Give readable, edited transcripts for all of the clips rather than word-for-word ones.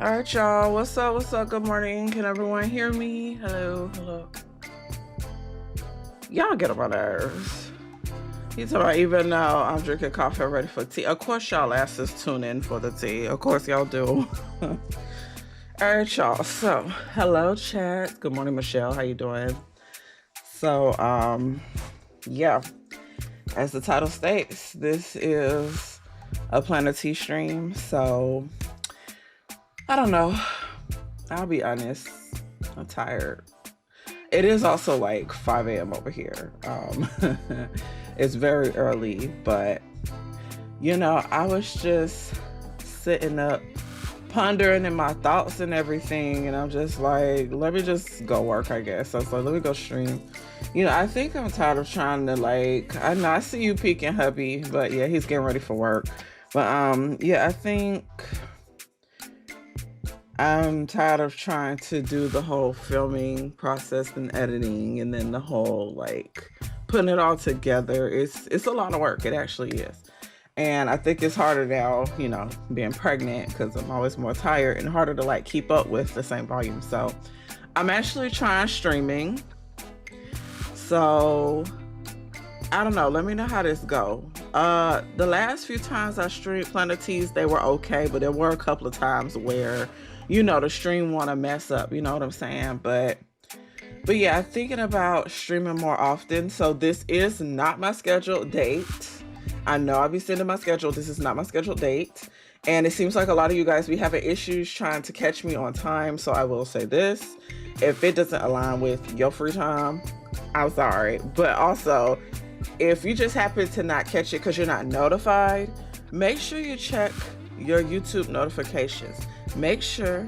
All right, y'all. What's up? What's up? Good morning. Can everyone hear me? Hello, hello. Y'all get on my nerves. You talking about even though I'm drinking coffee, I'm ready for tea. Of course, y'all asses tune in for the tea. Of course, y'all do. All right, y'all. So, hello, chat. Good morning, Michelle. How you doing? So, yeah. As the title states, this is a Planner Tea stream. So, I don't know. I'll be honest. I'm tired. It is also like 5 a.m. over here. It's very early, but I was just sitting up, pondering in my thoughts and everything, and I'm just like, let me just go work, I guess. So I was like, let me go stream. I think I'm tired of trying to I know I see you peeking, hubby, but yeah, he's getting ready for work. But yeah, I think I'm tired of trying to do the whole filming process and editing and then the whole putting it all together. It's a lot of work. It actually is. And I think it's harder now, being pregnant, because I'm always more tired and harder to keep up with the same volume. So I'm actually trying streaming. So I don't know. Let me know how this go. The last few times I streamed Planner Teas, they were okay, but there were a couple of times where the stream want to mess up, you know what I'm saying? But yeah, thinking about streaming more often. So this is not my scheduled date. I know I'll be sending my schedule. This is not my scheduled date. And it seems like a lot of you guys be having issues trying to catch me on time. So I will say this, if it doesn't align with your free time, I'm sorry. But also, if you just happen to not catch it because you're not notified, make sure you check your YouTube notifications. Make sure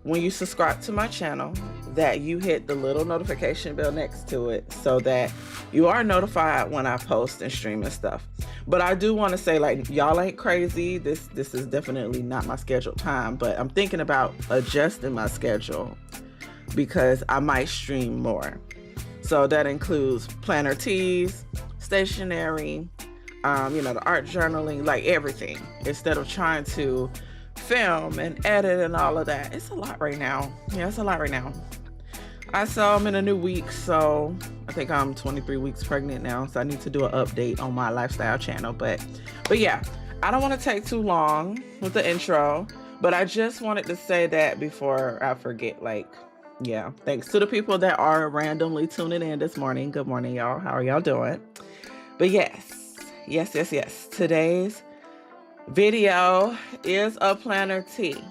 when you subscribe to my channel that you hit the little notification bell next to it so that you are notified when I post and stream and stuff. But I do want to say, y'all ain't crazy. This is definitely not my scheduled time, but I'm thinking about adjusting my schedule because I might stream more. So that includes planner teas, stationery, the art journaling, everything. Instead of trying to film and edit and all of that. It's a lot right now. Yeah, it's a lot right now. I'm in a new week, so I think I'm 23 weeks pregnant now, so I need to do an update on my lifestyle channel. But yeah, I don't want to take too long with the intro, but I just wanted to say that before I forget. Yeah, thanks to the people that are randomly tuning in this morning. Good morning, y'all. How are y'all doing? But yes. Today's video is a planner tea.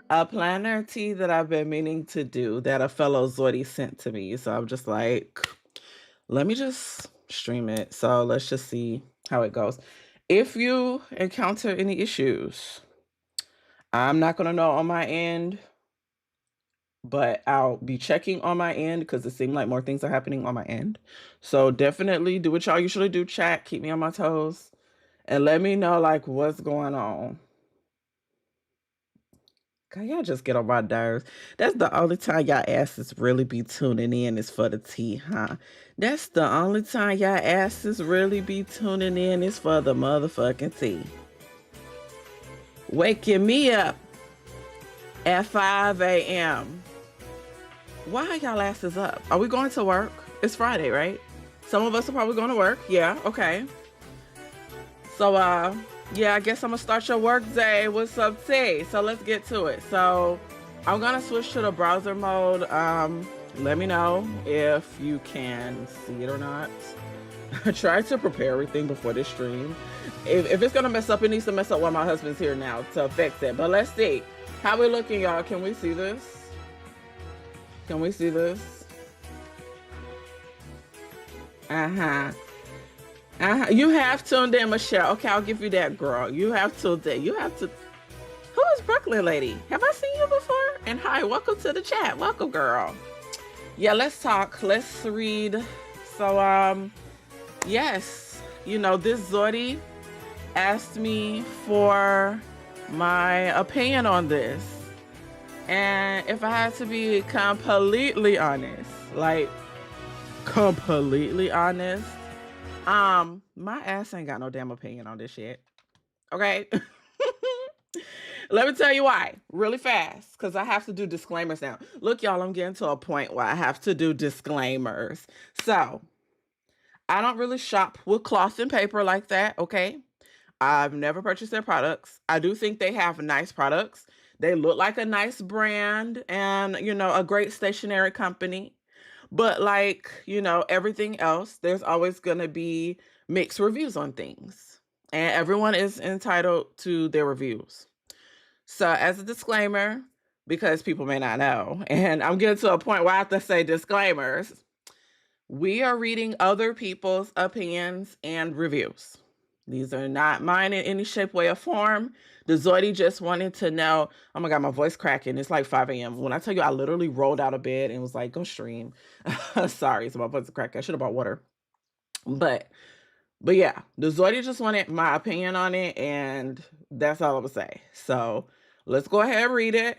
A planner tea that I've been meaning to do that a fellow Zoidie sent to me. So I'm just like, let me just stream it. So let's just see how it goes. If you encounter any issues, I'm not going to know on my end, but I'll be checking on my end because it seemed like more things are happening on my end. So definitely do what y'all usually do, chat. Keep me on my toes and let me know what's going on. God, y'all just get on my nerves. That's the only time y'all asses really be tuning in is for the tea, huh? That's the only time y'all asses really be tuning in is for the motherfucking tea. Waking me up at 5 a.m. Why are y'all asses up? Are we going to work? It's Friday, right? Some of us are probably going to work. Yeah, okay. So, yeah, I guess I'm gonna start your work day with some tea. So let's get to it. So I'm gonna switch to the browser mode. Let me know if you can see it or not. I tried to prepare everything before this stream. If it's gonna mess up, it needs to mess up while my husband's here now to fix it. But let's see. How we looking, y'all? Can we see this? Can we see this? You have tuned in, Michelle. Okay, I'll give you that, girl. You have tuned in. You have to. Who is Brooklyn Lady? Have I seen you before? And hi, welcome to the chat. Welcome, girl. Yeah, let's talk. Let's read. So, yes, this Zoidie asked me for my opinion on this. And if I had to be completely honest, completely honest, my ass ain't got no damn opinion on this shit. Okay? Let me tell you why, really fast, because I have to do disclaimers now. Look, y'all, I'm getting to a point where I have to do disclaimers. So, I don't really shop with cloth and paper like that, okay? I've never purchased their products. I do think they have nice products. They look like a nice brand and, a great stationery company. But like, everything else, there's always going to be mixed reviews on things. And everyone is entitled to their reviews. So, as a disclaimer, because people may not know, and I'm getting to a point where I have to say disclaimers, we are reading other people's opinions and reviews. These are not mine in any shape, way, or form. The Zoidy just wanted to know. Oh my God, my voice cracking. It's like 5 a.m. When I tell you, I literally rolled out of bed and was like, go stream. Sorry, so my voice is cracking. I should have bought water. But yeah, the Zoidy just wanted my opinion on it, and that's all I would say. So let's go ahead and read it.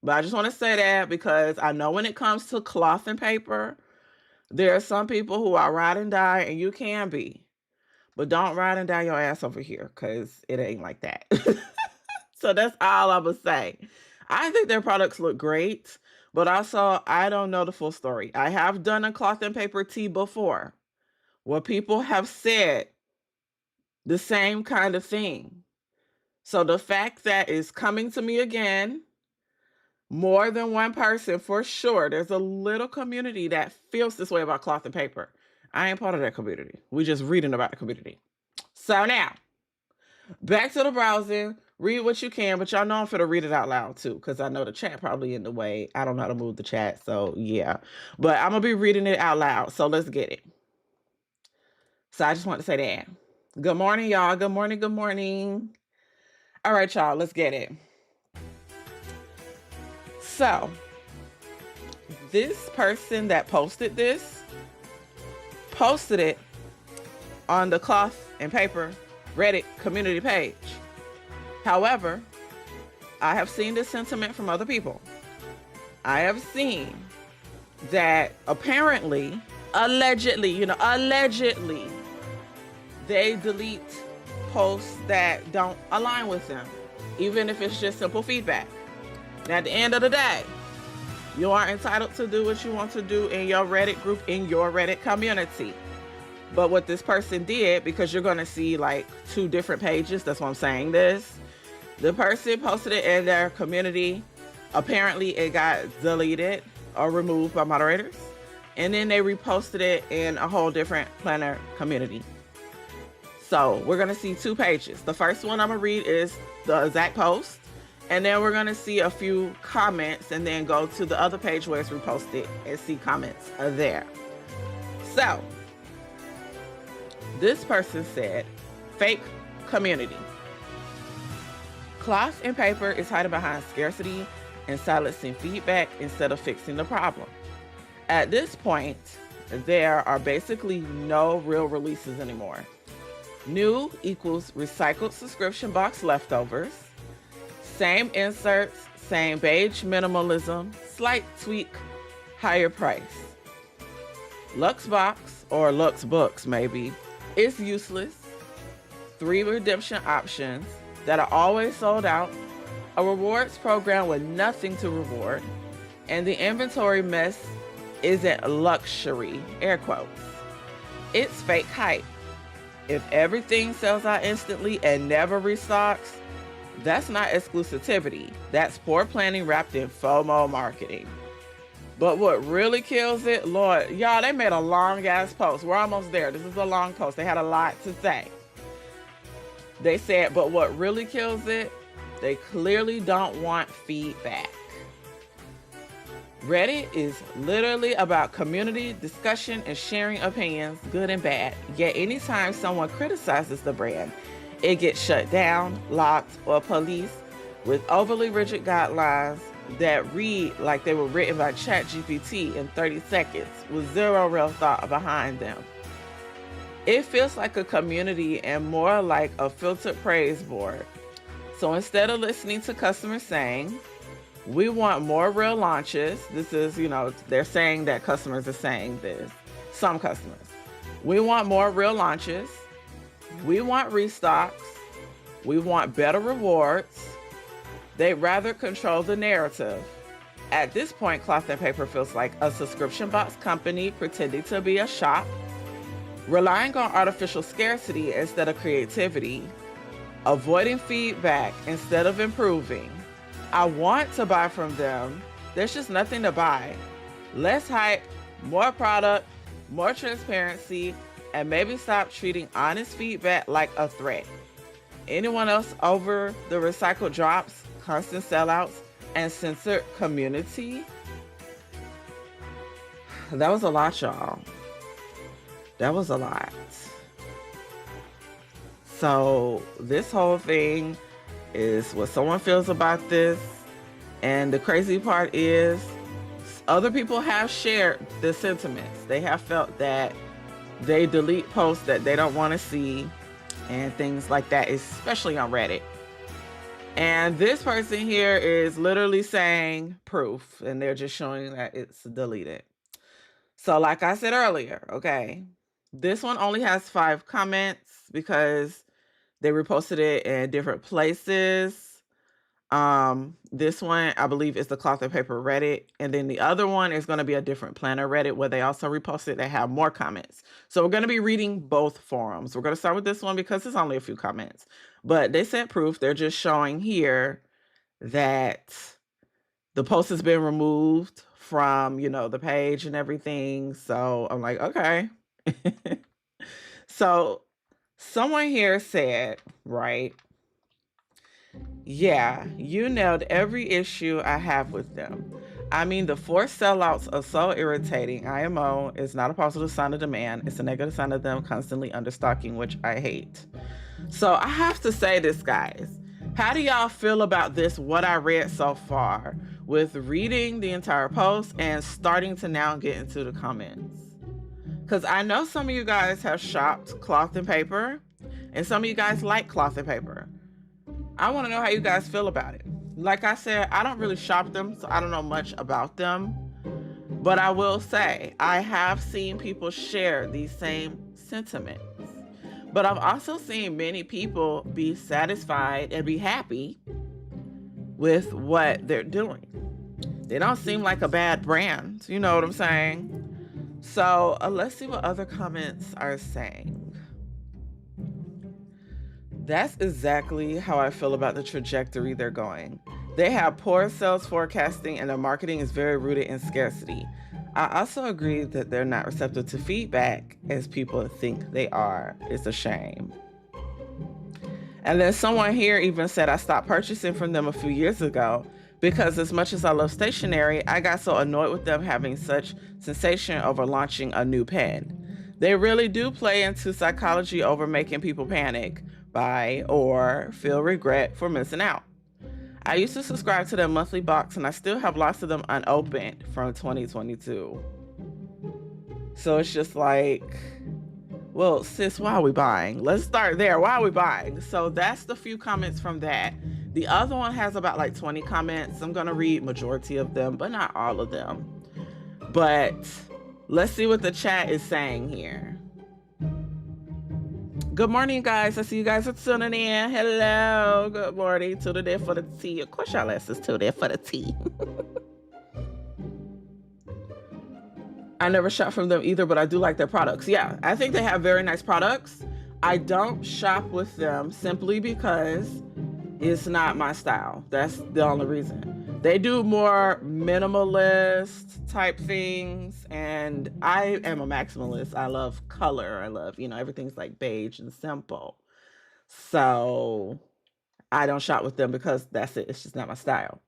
But I just want to say that because I know when it comes to cloth and paper, there are some people who are ride and die, and you can be. But don't ride and die your ass over here, because it ain't like that. So that's all I would say. I think their products look great, but also I don't know the full story. I have done a cloth and paper tea before where people have said the same kind of thing. So the fact that it's coming to me again, more than one person for sure, there's a little community that feels this way about cloth and paper. I ain't part of that community. We just reading about the community. So now, back to the browsing. Read what you can, but y'all know I'm finna read it out loud too, because I know the chat probably in the way. I don't know how to move the chat, so yeah. But I'm gonna be reading it out loud, so let's get it. So I just want to say that. Good morning, y'all. Good morning, good morning. All right, y'all, let's get it. So, this person that posted this, posted it on the cloth and paper Reddit community page. However, I have seen this sentiment from other people. I have seen that apparently, allegedly, they delete posts that don't align with them, even if it's just simple feedback. Now, at the end of the day, you are entitled to do what you want to do in your Reddit group, in your Reddit community. But what this person did, because you're going to see like 2 different pages, that's why I'm saying this. The person posted it in their community. Apparently, it got deleted or removed by moderators. And then they reposted it in a whole different planner community. So we're going to see 2 pages. The first one I'm going to read is the exact post. And then we're going to see a few comments and then go to the other page where it's reposted and see comments there. So this person said, fake community. Cloth and paper is hiding behind scarcity and silencing feedback instead of fixing the problem. At this point, there are basically no real releases anymore. New equals recycled subscription box leftovers. Same inserts, same beige minimalism, slight tweak, higher price. Luxbox, or Lux Books maybe, is useless. 3 redemption options that are always sold out. A rewards program with nothing to reward. And the inventory mess isn't luxury, air quotes. It's fake hype. If everything sells out instantly and never restocks, that's not exclusivity. That's poor planning wrapped in FOMO marketing. But what really kills it, Lord, y'all, they made a long ass post. We're almost there. This is a long post. They had a lot to say. They said, but what really kills it, they clearly don't want feedback. Reddit is literally about community discussion and sharing opinions, good and bad. Yet anytime someone criticizes the brand, it gets shut down, locked, or policed with overly rigid guidelines that read like they were written by ChatGPT in 30 seconds with zero real thought behind them. It feels like a community and more like a filtered praise board. So instead of listening to customers saying, we want more real launches, this is, they're saying that customers are saying this, some customers. We want more real launches. We want restocks. We want better rewards. They rather control the narrative. At this point, Cloth and Paper feels like a subscription box company pretending to be a shop, relying on artificial scarcity instead of creativity, avoiding feedback instead of improving. I want to buy from them. There's just nothing to buy. Less hype, more product, more transparency, and maybe stop treating honest feedback like a threat. Anyone else over the recycled drops, constant sellouts, and censored community? That was a lot, y'all. That was a lot. So this whole thing is what someone feels about this. And the crazy part is other people have shared the sentiments. They have felt that they delete posts that they don't want to see and things like that, especially on Reddit. And this person here is literally saying proof, and they're just showing that it's deleted. So like I said earlier, okay, this one only has 5 comments because they reposted it in different places. This one, I believe, is the Cloth and Paper Reddit. And then the other one is going to be a different planner Reddit where they also reposted that have more comments. So we're going to be reading both forums. We're going to start with this one because it's only a few comments. But they said proof. They're just showing here that the post has been removed from, the page and everything. So I'm like, okay. So someone here said, right, yeah, you nailed every issue I have with them. I mean, the forced sellouts are so irritating. IMO is not a positive sign of demand. It's a negative sign of them constantly understocking, which I hate. So I have to say this, guys. How do y'all feel about this, what I read so far, with reading the entire post and starting to now get into the comments? Because I know some of you guys have shopped Cloth and Paper, and some of you guys like Cloth and Paper. I want to know how you guys feel about it. Like I said, I don't really shop them, so I don't know much about them. But I will say, I have seen people share these same sentiments. But I've also seen many people be satisfied and be happy with what they're doing. They don't seem like a bad brand, you know what I'm saying? So let's see what other comments are saying. That's exactly how I feel about the trajectory they're going. They have poor sales forecasting and their marketing is very rooted in scarcity. I also agree that they're not receptive to feedback as people think they are. It's a shame. And then someone here even said, I stopped purchasing from them a few years ago because as much as I love stationery, I got so annoyed with them having such sensation over launching a new pen. They really do play into psychology over making people panic, buy, or feel regret for missing out. I used to subscribe to their monthly box and I still have lots of them unopened from 2022. So it's just like, well, sis, why are we buying? Let's start there. Why are we buying? So that's the few comments from that. The other one has about like 20 comments. I'm going to read majority of them, but not all of them. But let's see what the chat is saying here. Good morning, guys. I see you guys are tuning in. Hello. Good morning. Tuned in for the tea. Of course, y'all asses tuned in for the tea. I never shop from them either, but I do like their products. Yeah, I think they have very nice products. I don't shop with them simply because it's not my style. That's the only reason. They do more minimalist type things, and I am a maximalist. I love color. I love, everything's like beige and simple. So I don't shop with them because that's it. It's just not my style.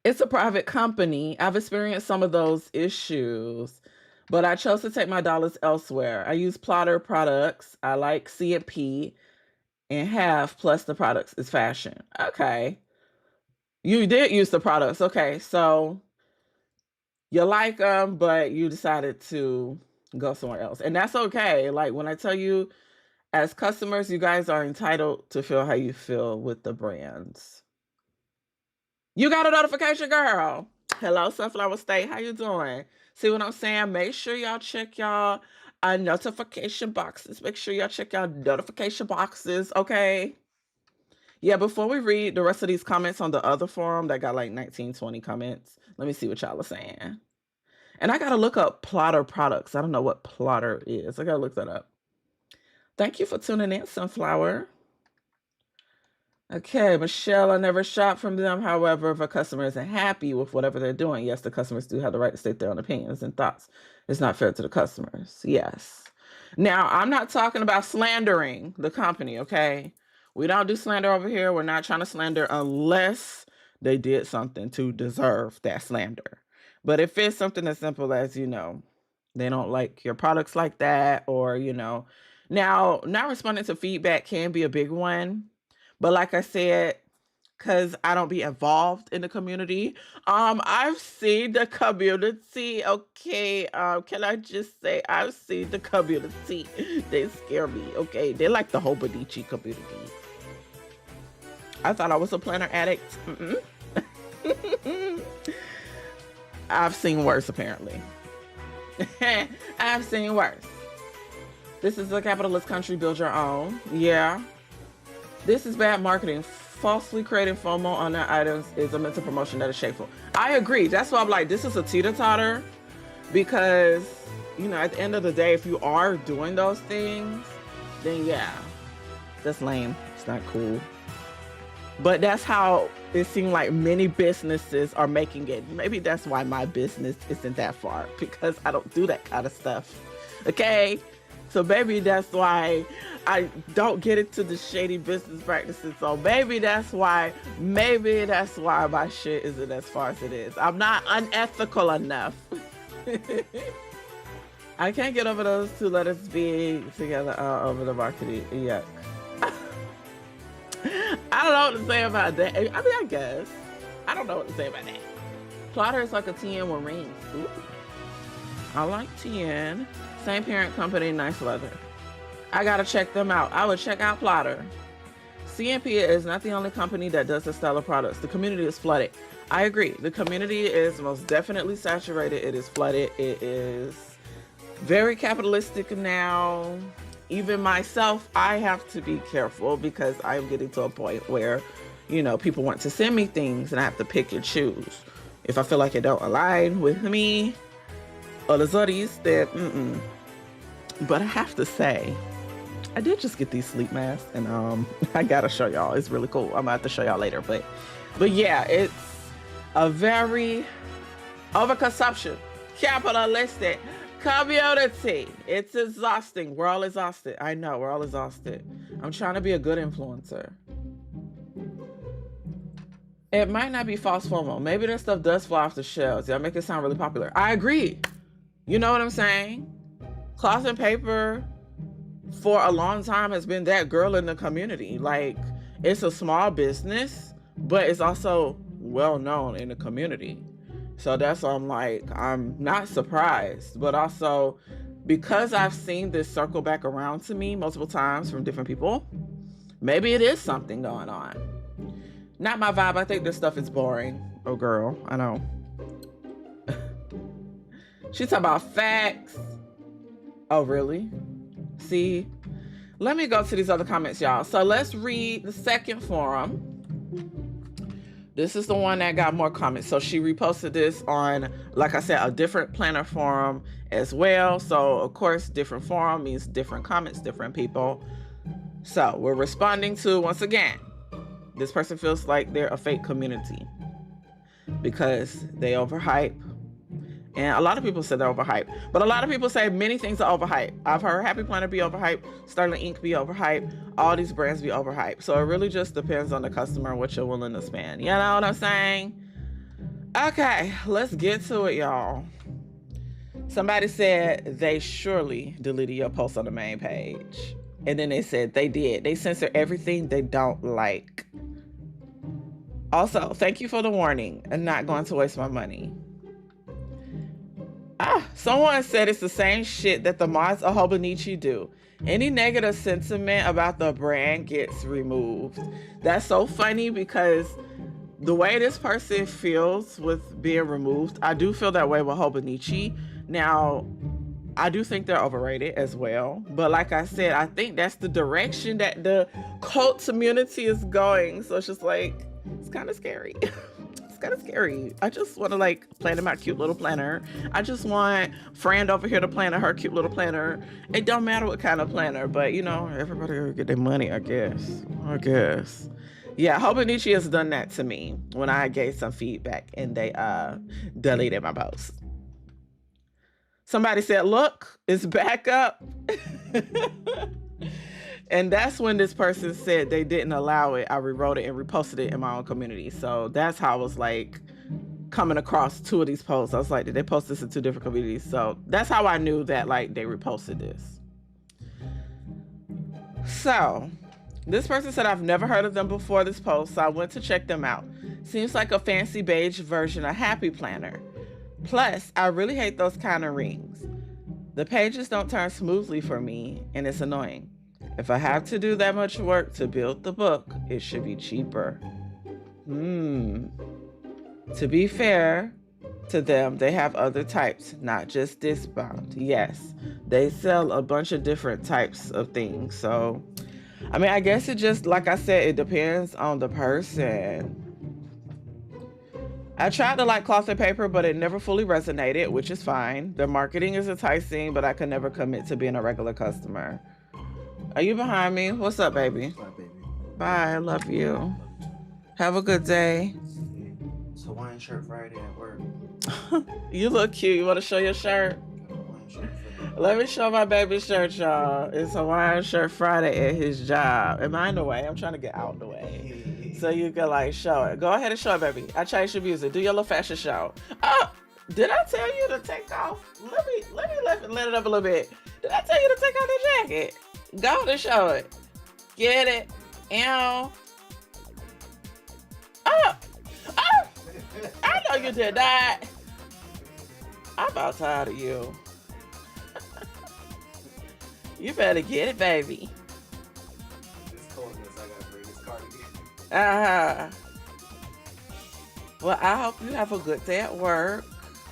It's a private company. I've experienced some of those issues, but I chose to take my dollars elsewhere. I use Plotter products. I like C&P, and half plus the products is fashion. Okay. You did use the products. Okay. So you like them, but you decided to go somewhere else. And that's okay. Like when I tell you, as customers, you guys are entitled to feel how you feel with the brands. You got a notification, girl. Hello, Sunflower State. How you doing? See what I'm saying? Make sure y'all check y'all notification boxes. Make sure y'all check y'all notification boxes, okay? Yeah, before we read the rest of these comments on the other forum that got like 19, 20 comments, let me see what y'all are saying. And I gotta look up Plotter products. I don't know what Plotter is. I gotta look that up. Thank you for tuning in, Sunflower. Okay, Michelle, I never shop from them. However, if a customer isn't happy with whatever they're doing, yes, the customers do have the right to state their own opinions and thoughts. It's not fair to the customers. Yes. Now, I'm not talking about slandering the company, okay? We don't do slander over here. We're not trying to slander unless they did something to deserve that slander. But if it's something as simple as, they don't like your products like that, or, now, not responding to feedback can be a big one. But like I said, because I don't be involved in the community, I've seen the community. Okay, can I just say I've seen the community? They scare me. Okay, they're like the Hobonichi community. I thought I was a planner addict. I've seen worse, apparently. I've seen worse. This is a capitalist country. Build your own. Yeah. This is bad marketing. Falsely creating FOMO on their items is a mental promotion that is shameful. I agree. That's why I'm like, this is a teeter-totter, because, at the end of the day, if you are doing those things, then yeah, that's lame. It's not cool. But that's how it seemed like many businesses are making it. Maybe that's why my business isn't that far, because I don't do that kind of stuff. Okay? So maybe that's why I don't get into the shady business practices. So maybe that's why my shit isn't as far as it is. I'm not unethical enough. I can't get over those two letters being together over the marketing. Yuck. I don't know what to say about that. I mean, I guess. I don't know what to say about that. Plotter is like a TN with rings. Ooh. I like TN. Same parent company, nice leather. I gotta check them out. I would check out Plotter. CNP is not the only company that does this style of products. The community is flooded. I agree. The community is most definitely saturated. It is flooded. It is very capitalistic now. Even myself, I have to be careful, because I'm getting to a point where, people want to send me things and I have to pick and choose. If I feel like it don't align with me or the Zodis, then But I have to say, I did just get these sleep masks, and I gotta show y'all. It's really cool. I'm gonna have to show y'all later, but yeah, it's a very overconsumption, capitalistic community. It's exhausting. We're all exhausted. I know, we're all exhausted. I'm trying to be a good influencer. It might not be false FOMO. Maybe that stuff does fly off the shelves. Y'all make it sound really popular. I agree. You know what I'm saying? Cloth and paper for a long time has been that girl in the community. Like, it's a small business, but it's also well known in the community. So that's why I'm like, I'm not surprised, but also because I've seen this circle back around to me multiple times from different people, maybe it is something going on. Not my vibe. I think this stuff is boring. Oh, girl, I know. She's talking about facts. Oh, really? See? Let me go to these other comments, y'all. So let's read the second forum. This is the one that got more comments. So she reposted this on, like I said, a different planner forum as well. So, of course, different forum means different comments, different people. So we're responding to, once again, this person feels like they're a fake community because they overhype. And a lot of people say they're overhyped, but a lot of people say many things are overhyped. I've heard Happy Planner be overhyped, Sterling Ink be overhyped, all these brands be overhyped. So it really just depends on the customer and what you're willing to spend. You know what I'm saying? Okay, let's get to it, y'all. Somebody said they surely deleted your post on the main page. And then they said they did. They censor everything they don't like. Also, thank you for the warning. I'm not going to waste my money. Someone said it's the same shit that the mods of Hobonichi do. Any negative sentiment about the brand gets removed. That's so funny because the way this person feels with being removed, I do feel that way with Hobonichi. Now, I do think they're overrated as well. But like I said, I think that's the direction that the cult community is going. So it's just like, it's kind of scary. It's kind of scary. I just want to like plan in my cute little planner. I just want friend over here to plan in her cute little planner. It don't matter what kind of planner, but you know, everybody will get their money, I guess. I guess. Yeah, Hobonichi has done that to me when I gave some feedback and they deleted my post. Somebody said, look, it's back up. And that's when this person said they didn't allow it. I rewrote it and reposted it in my own community. So that's how I was like coming across two of these posts. I was like, did they post this in two different communities? So that's how I knew that like they reposted this. So this person said, I've never heard of them before this post, so I went to check them out. Seems like a fancy beige version of Happy Planner. Plus, I really hate those kind of rings. The pages don't turn smoothly for me, and it's annoying. If I have to do that much work to build the book, it should be cheaper. To be fair to them, they have other types, not just disc bound. Yes, they sell a bunch of different types of things. So, I mean, I guess it just, like I said, it depends on the person. I tried to like cloth and paper, but it never fully resonated, which is fine. The marketing is enticing, but I could never commit to being a regular customer. Are you behind me? What's up, baby? Bye, baby. Bye. I love you. Have a good day. It's Hawaiian shirt Friday at work. You look cute. You want to show your shirt? Hawaiian shirt Friday. Let me show my baby's shirt, y'all. It's Hawaiian shirt Friday at his job. Am I in the way? I'm trying to get out of the way. So you can like show it. Go ahead and show it, baby. I changed your music. Do your little fashion show. Oh, did I tell you to take off? Let me let it up a little bit. Did I tell you to take off the jacket? Go to show it. Get it. Ew. Oh. Oh. I know you did that. I'm about tired of you. You better get it, baby. It's coldness. I gotta bring this cardigan. Well, I hope you have a good day at work.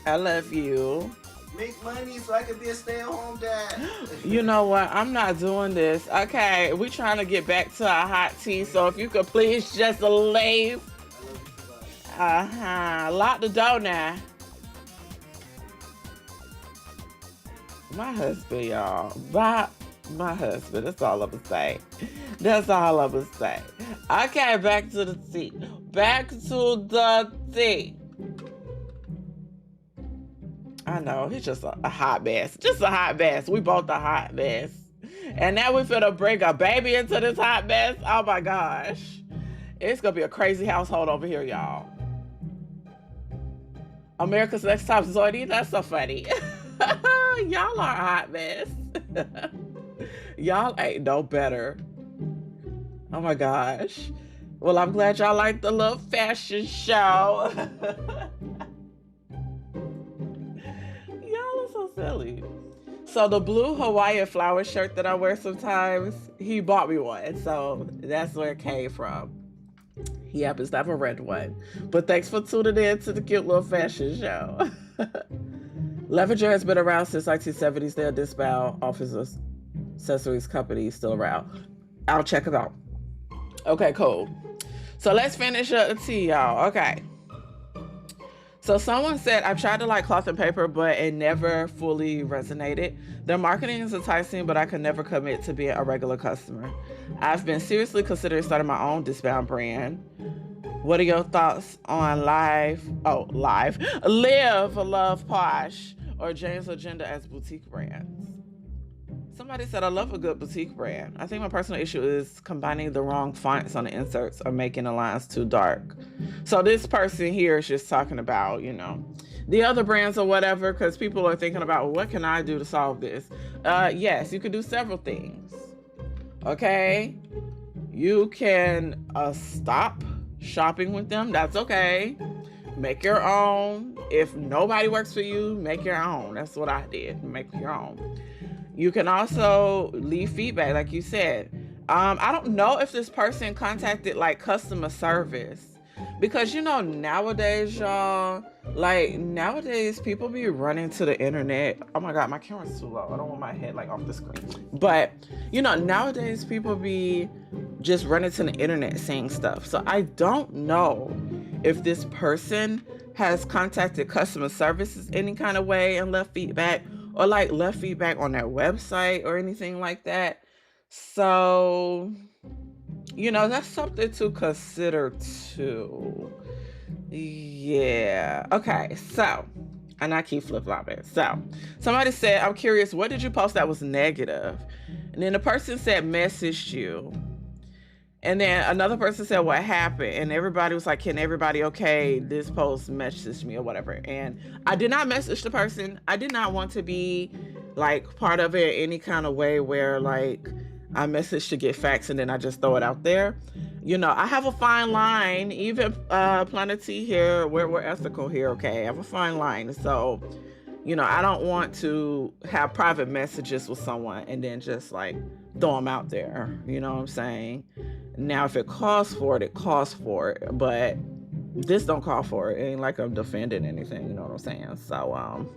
I love you. Make money so I can be a stay-at-home dad. You know what? I'm not doing this. Okay, we trying to get back to our hot tea. So if you could please just leave. I love you too much. Lock the door now. My husband, y'all. My husband. That's all I'm gonna say. That's all I'm gonna say. Okay, back to the tea. Back to the tea. I know, he's just a hot mess. Just a hot mess. We both a hot mess. And now we finna bring a baby into this hot mess. Oh my gosh. It's gonna be a crazy household over here, y'all. America's Next Top Zoidie, that's so funny. Y'all are a hot mess. Y'all ain't no better. Oh my gosh. Well, I'm glad y'all like the little fashion show. Y'all are so silly. So the blue Hawaiian flower shirt that I wear sometimes, he bought me one. So that's where it came from. He happens to have a red one. But thanks for tuning in to the cute little fashion show. Levenger has been around since 1970s. They're a discount office accessories company still around. I'll check it out. Okay, cool. So let's finish up the tea, y'all. Okay. So someone said, I've tried to like cloth and paper, but it never fully resonated. Their marketing is enticing, but I could never commit to being a regular customer. I've been seriously considering starting my own discount brand. What are your thoughts on Live, Love Posh, or James Agenda as boutique brands? Somebody said, I love a good boutique brand. I think my personal issue is combining the wrong fonts on the inserts or making the lines too dark. So this person here is just talking about, you know, the other brands or whatever, because people are thinking about, well, what can I do to solve this? Yes, you can do several things. Okay? You can stop shopping with them. That's okay. Make your own. If nobody works for you, make your own. That's what I did. Make your own. You can also leave feedback, like you said. I don't know if this person contacted like customer service. Because nowadays, y'all, like nowadays people be running to the internet. Oh my god, my camera's too low. I don't want my head like off the screen. But nowadays people be just running to the internet saying stuff. So I don't know if this person has contacted customer services any kind of way and left feedback, or like left feedback on their website or anything like that. So that's something to consider too. Yeah. Okay. So, and I keep flip-flopping. So, somebody said, I'm curious, what did you post that was negative? And then the person said, messaged you. And then another person said, what happened? And everybody was like, can everybody okay? This post messaged me or whatever. And I did not message the person. I did not want to be like part of it in any kind of way where like I message to get facts and then I just throw it out there. I have a fine line. Even Planet T here, we're ethical here, okay? I have a fine line. So, I don't want to have private messages with someone and then just like throw them out there. You know what I'm saying? Now, if it calls for it, it calls for it. But this don't call for it. It ain't like I'm defending anything. You know what I'm saying? So,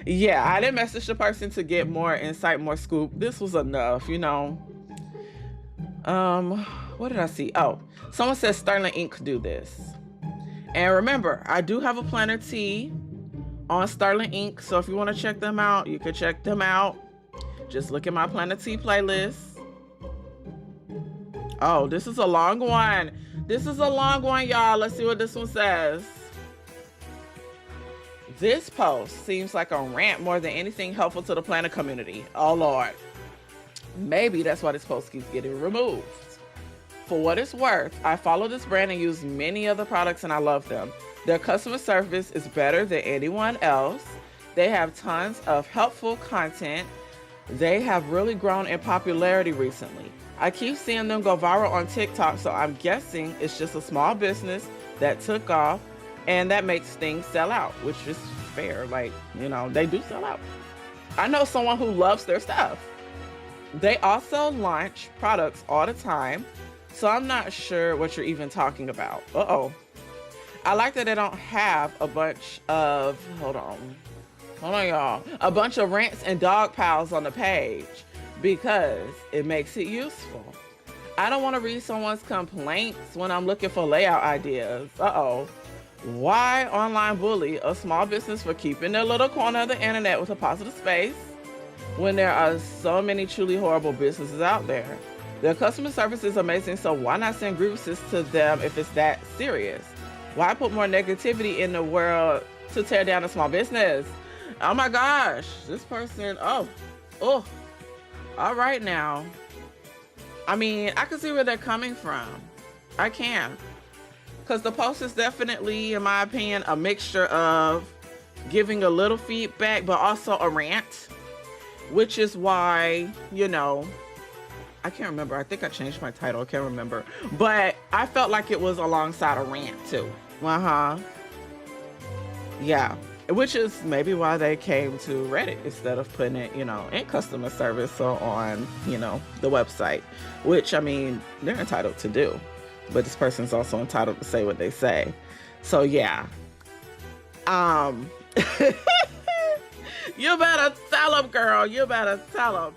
yeah, I didn't message the person to get more insight, more scoop. This was enough, What did I see? Oh, someone says Sterling Inc. do this. And remember, I do have a Planner T on Sterling Inc. So if you want to check them out, you can check them out. Just look at my Planner T playlist. Oh, this is a long one. This is a long one, y'all. Let's see what this one says. This post seems like a rant more than anything helpful to the planner community. Oh, Lord. Maybe that's why this post keeps getting removed. For what it's worth, I follow this brand and use many other products and I love them. Their customer service is better than anyone else. They have tons of helpful content. They have really grown in popularity recently. I keep seeing them go viral on TikTok, so I'm guessing it's just a small business that took off and that makes things sell out, which is fair. Like, they do sell out. I know someone who loves their stuff. They also launch products all the time, so I'm not sure what you're even talking about. Uh-oh. I like that they don't have a bunch of, hold on y'all, a bunch of rants and dog piles on the page because it makes it useful. I don't want to read someone's complaints when I'm looking for layout ideas. Uh-oh. Why online bully a small business for keeping their little corner of the internet with a positive space when there are so many truly horrible businesses out there? Their customer service is amazing, so why not send grievances to them if it's that serious? Why put more negativity in the world to tear down a small business? Oh my gosh, this person, all right now. I mean, I can see where they're coming from. I can. Because the post is definitely, in my opinion, a mixture of giving a little feedback, but also a rant, which is why, I can't remember. I think I changed my title. I can't remember. But I felt like it was alongside a rant too. Yeah. Which is maybe why they came to Reddit instead of putting it, in customer service or on, the website. Which, I mean, they're entitled to do. But this person's also entitled to say what they say. So, yeah. You better tell them, girl. You better tell them.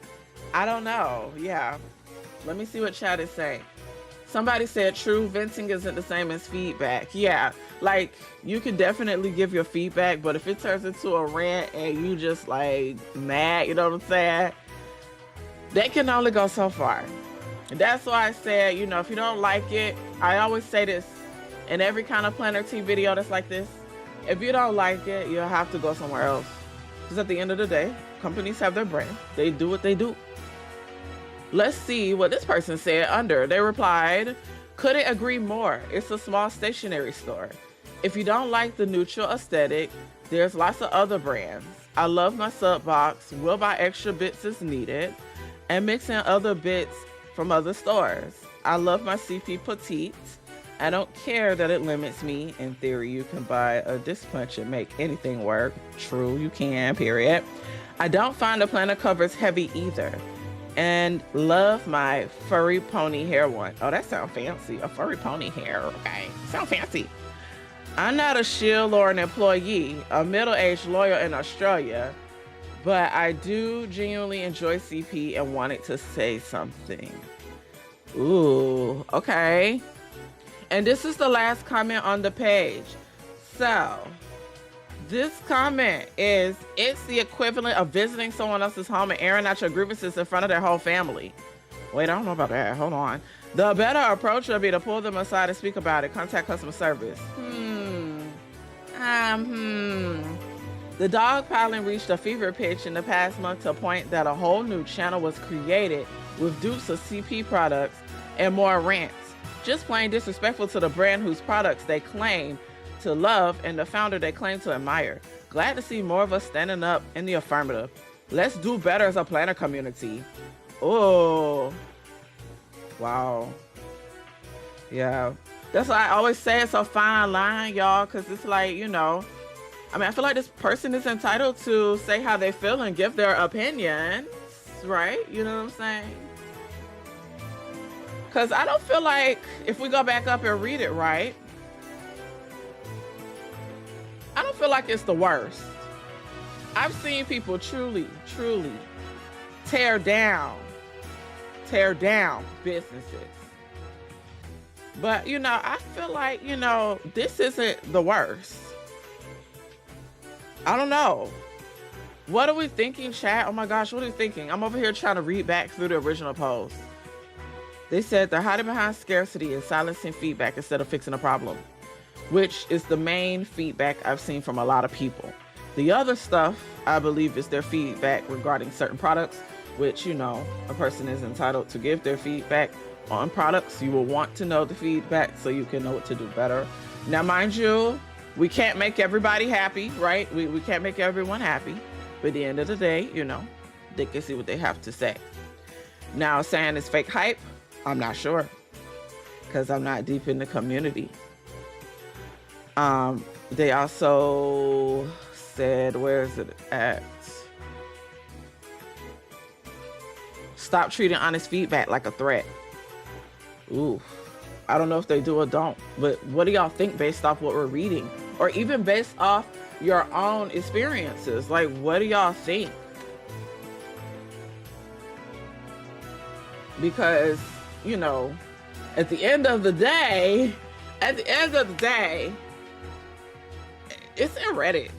I don't know. Yeah. Let me see what chat is saying. Somebody said true venting isn't the same as feedback. Yeah, like you can definitely give your feedback, but if it turns into a rant and you just like mad, you know what I'm saying? That can only go so far. And that's why I said, if you don't like it, I always say this in every kind of Planner T video that's like this. If you don't like it, you'll have to go somewhere else. Because at the end of the day, companies have their brand. They do what they do. Let's see what this person said under. They replied, couldn't agree more. It's a small stationery store. If you don't like the neutral aesthetic, there's lots of other brands. I love my sub box, will buy extra bits as needed, and mix in other bits from other stores. I love my CP Petite. I don't care that it limits me. In theory, you can buy a disc punch and make anything work. True, you can, period. I don't find the planner covers heavy either. and love my furry pony hair one. Oh, that sounds fancy. A furry pony hair. Okay. Sound fancy. I'm not a shield or an employee, a middle-aged lawyer in Australia, but I do genuinely enjoy CP and wanted to say something. Ooh, okay. And this is the last comment on the page. So, this comment is, it's the equivalent of visiting someone else's home and airing out your grievances in front of their whole family. Wait, I don't know about that. Hold on. The better approach would be to pull them aside and speak about it. Contact customer service. The dogpiling reached a fever pitch in the past month to a point that a whole new channel was created with dupes of CP products and more rants. Just plain disrespectful to the brand whose products they claim to love and the founder they claim to admire. Glad to see more of us standing up in the affirmative. Let's do better as a planner community. Oh, wow. Yeah. That's why I always say it's a fine line, y'all, because it's like, you know, I mean, I feel like this person is entitled to say how they feel and give their opinions, right? You know what I'm saying? Because I don't feel like if we go back up and read it right, I don't feel like it's the worst. I've seen people truly tear down businesses. But, you know, I feel like, you know, this isn't the worst. I don't know. What are we thinking, chat? Oh my gosh, what are you thinking? I'm over here trying to read back through the original post. They said they're hiding behind scarcity and silencing feedback instead of fixing a problem, which is the main feedback I've seen from a lot of people. The other stuff, I believe, is their feedback regarding certain products, which, you know, a person is entitled to give their feedback on products. You will want to know the feedback so you can know what to do better. Now, mind you, we can't make everybody happy, right? We can't make everyone happy. But at the end of the day, you know, they can see what they have to say. Now, saying it's fake hype, I'm not sure, because I'm not deep in the community. They also said, where is it at? Stop treating honest feedback like a threat. Ooh, I don't know if they do or don't, but what do y'all think based off what we're reading? Or even based off your own experiences? Like, what do y'all think? Because, you know, at the end of the day, it's in Reddit.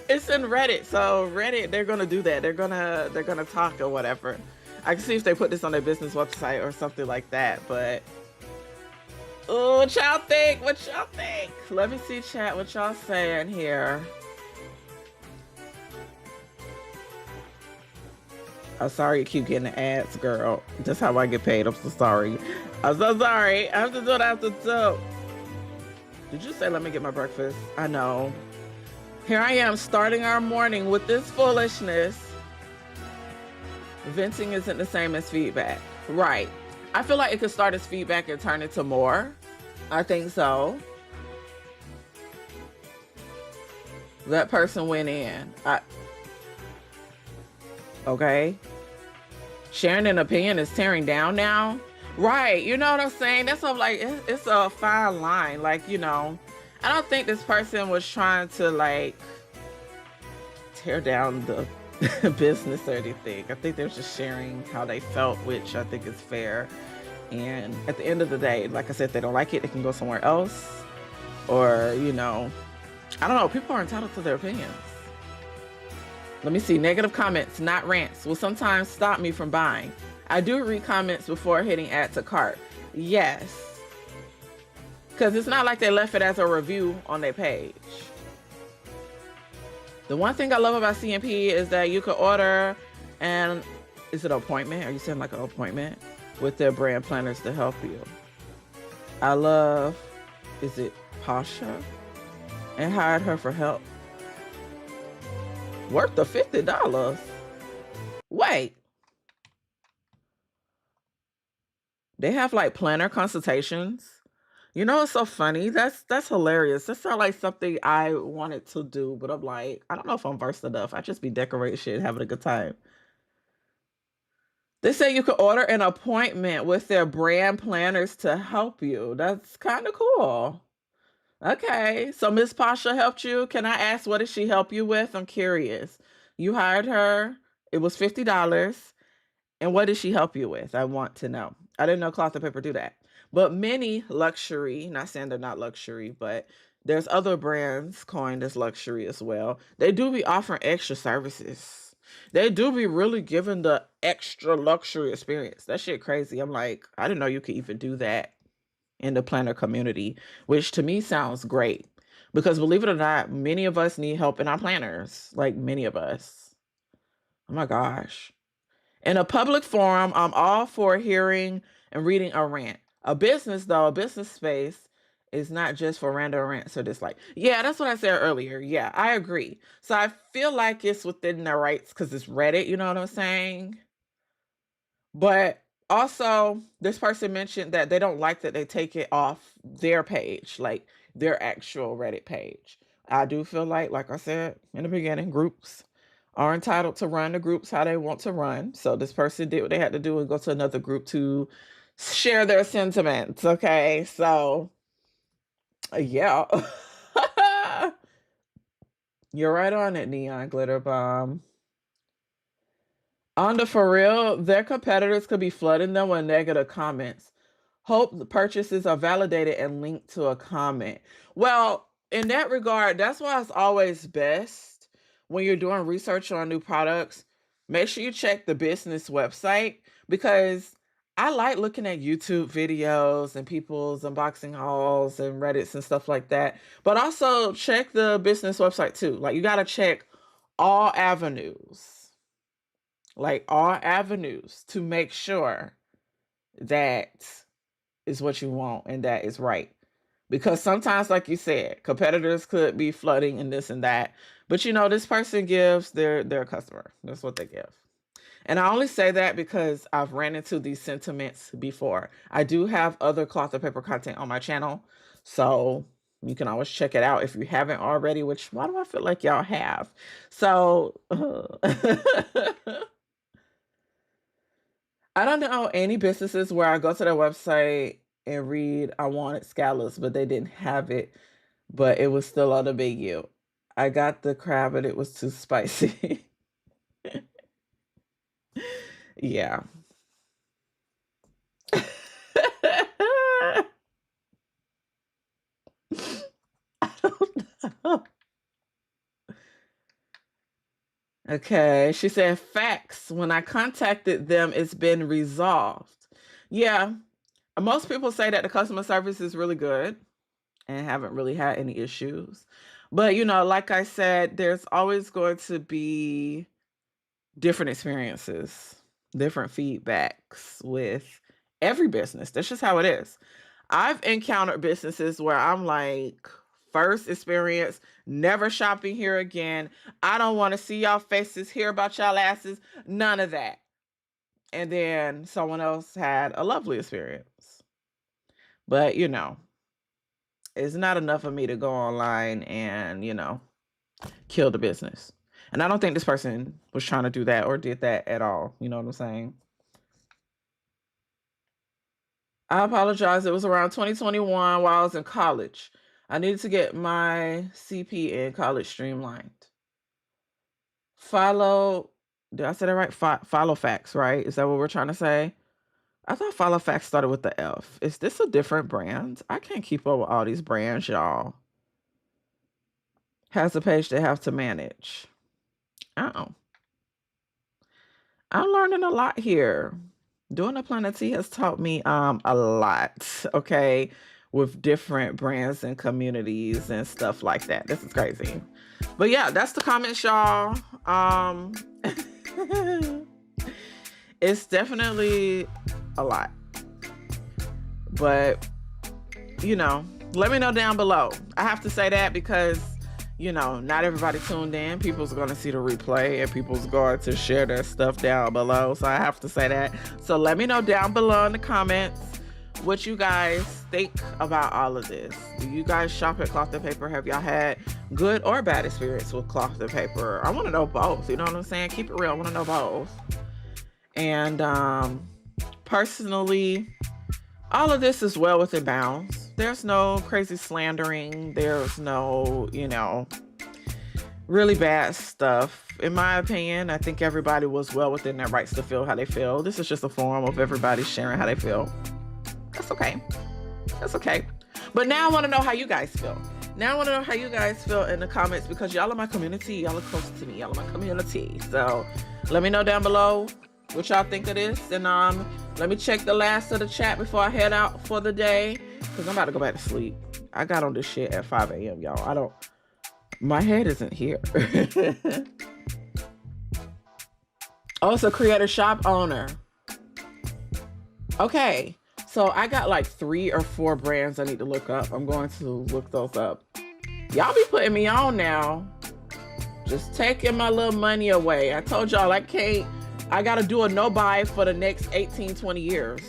It's in Reddit. So Reddit, they're gonna do that. They're gonna talk or whatever. I can see if they put this on their business website or something like that, but oh, what y'all think? What y'all think? Let me see, chat, what y'all saying here. I'm sorry you keep getting the ads, girl. That's how I get paid. I'm so sorry. I'm so sorry. I have to do what I have to do. Did you say let me get my breakfast? I know. Here I am starting our morning with this foolishness. Venting isn't the same as feedback. Right. I feel like it could start as feedback and turn into more. I think so. That person went in. Okay. Sharing an opinion is tearing down now. Right. You know what I'm saying? That's what I'm like, it's a fine line. Like, you know, I don't think this person was trying to like tear down the business or anything. I think they're just sharing how they felt, which I think is fair. And at the end of the day, like I said, if they don't like it, they can go somewhere else. Or, you know, I don't know. People are entitled to their opinions. Let me see. Negative comments, not rants, will sometimes stop me from buying. I do read comments before hitting add to cart. Yes. Because it's not like they left it as a review on their page. The one thing I love about CMP is that you could order, and is it an appointment? Are you saying like an appointment with their brand planners to help you? I love, is it Pasha? And hired her for help. Worth the $50. Wait. They have like planner consultations. You know, it's so funny. That's hilarious. That sounds like something I wanted to do, but I'm like, I don't know if I'm versed enough. I just be decorating shit, having a good time. They say you could order an appointment with their brand planners to help you. That's kind of cool. Okay, so Miss Pasha helped you. Can I ask what did she help you with? I'm curious. You hired her. It was $50. And what did she help you with? I want to know. I didn't know Cloth and Paper do that. But many luxury, not saying they're not luxury, but there's other brands coined as luxury as well. They do be offering extra services. They do be really giving the extra luxury experience. That shit crazy. I'm like, I didn't know you could even do that in the planner community, which to me sounds great. Because believe it or not, many of us need help in our planners. Like many of us. Oh my gosh. In a public forum, I'm all for hearing and reading a rant. A business, though, a business space is not just for random rants or dislike. Yeah, that's what I said earlier. Yeah, I agree. So I feel like it's within their rights because it's Reddit, you know what I'm saying? But also, this person mentioned that they don't like that they take it off their page, like their actual Reddit page. I do feel like I said in the beginning, groups are entitled to run the groups how they want to run. So this person did what they had to do and go to another group to share their sentiments. Okay, so yeah. You're right on it, Neon Glitter Bomb. On the for real, their competitors could be flooding them with negative comments. Hope the purchases are validated and linked to a comment. Well, in that regard, that's why it's always best when you're doing research on new products. Make sure you check the business website because I like looking at YouTube videos and people's unboxing hauls and Reddits and stuff like that. But also check the business website too. Like you got to check all avenues like all avenues to make sure that is what you want and that is right. Because sometimes, like you said, competitors could be flooding and this and that. But you know, this person gives their customer. That's what they give. And I only say that because I've ran into these sentiments before. I do have other cloth and paper content on my channel. So you can always check it out if you haven't already, which why do I feel like y'all have? So I don't know any businesses where I go to their website and read I wanted scallops, but they didn't have it, but it was still on the menu. I got the crab and it was too spicy. Yeah. I don't know. Okay, she said facts. When I contacted them, it's been resolved. Yeah, most people say that the customer service is really good and haven't really had any issues. But you know, like I said, there's always going to be different experiences, different feedbacks with every business. That's just how it is. I've encountered businesses where I'm like, first experience, never shopping here again. I don't want to see y'all faces, hear about y'all asses, none of that. And then someone else had a lovely experience. But, you know, it's not enough of me to go online and, you know, kill the business. And I don't think this person was trying to do that or did that at all. You know what I'm saying? I apologize. It was around 2021 while I was in college. I needed to get my CP in college streamlined. Follow, did I say that right? Follow facts, right? Is that what we're trying to say? I thought Follow Facts started with the F. Is this a different brand? I can't keep up with all these brands, y'all. Has a page they have to manage. Oh. I'm learning a lot here. Doing a Planet T has taught me a lot, okay, with different brands and communities and stuff like that. This is crazy. But yeah, that's the comments, y'all. It's definitely a lot. But you know, let me know down below. I have to say that because you know, not everybody tuned in. People's going to see the replay and people's going to share their stuff down below. So I have to say that. So let me know down below in the comments what you guys think about all of this. Do you guys shop at Cloth and Paper? Have y'all had good or bad experience with Cloth and Paper? I want to know both. You know what I'm saying? Keep it real. I want to know both. And personally, all of this is well within bounds. There's no crazy slandering. There's no, really bad stuff. In my opinion, I think everybody was well within their rights to feel how they feel. This is just a forum of everybody sharing how they feel. That's okay. That's okay. But now I want to know how you guys feel. Now I want to know how you guys feel in the comments, because y'all are my community. Y'all are close to me. Y'all are my community. So let me know down below what y'all think of this. And let me check the last of the chat before I head out for the day, because I'm about to go back to sleep. I got on this shit at 5 a.m., y'all. My head isn't here. Oh, it's a creator shop owner. Okay. So I got like 3 or 4 brands I need to look up. I'm going to look those up. Y'all be putting me on now. Just taking my little money away. I told y'all I got to do a no buy for the next 18, 20 years.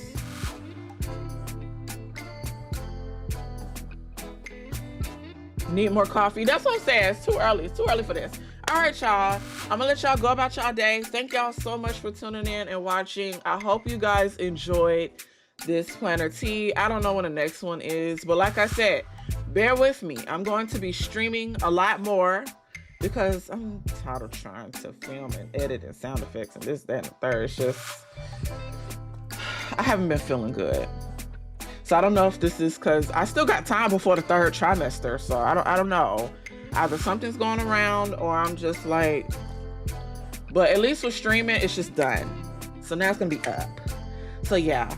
Need more coffee. That's what I'm saying. It's too early. It's too early for this. All right, y'all. I'm gonna let y'all go about y'all day. Thank y'all so much for tuning in and watching. I hope you guys enjoyed this planner tea. I don't know when the next one is, but like I said, bear with me. I'm going to be streaming a lot more, because I'm tired of trying to film and edit and sound effects and this, that, and the third. It's just, I haven't been feeling good. So I don't know if this is because I still got time before the 3rd trimester. So I don't know. Either something's going around or I'm just like, but at least with streaming, it's just done. So now it's gonna be up. So yeah.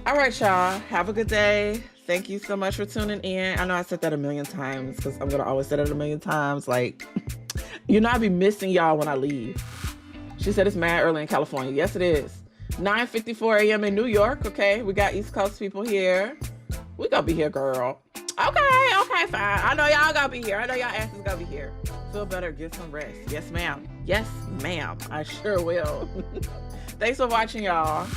All right, y'all. Have a good day. Thank you so much for tuning in. I know I said that a million times, because I'm gonna always say that a million times. Like, I be missing y'all when I leave. She said it's mad early in California. Yes, it is. 9:54 a.m. in New York. Okay, we got East Coast people here. We gonna be here, girl. Okay, fine. I know y'all gonna be here. I know y'all asses gonna be here. Feel better, get some rest. Yes, ma'am. Yes, ma'am. I sure will. Thanks for watching, y'all.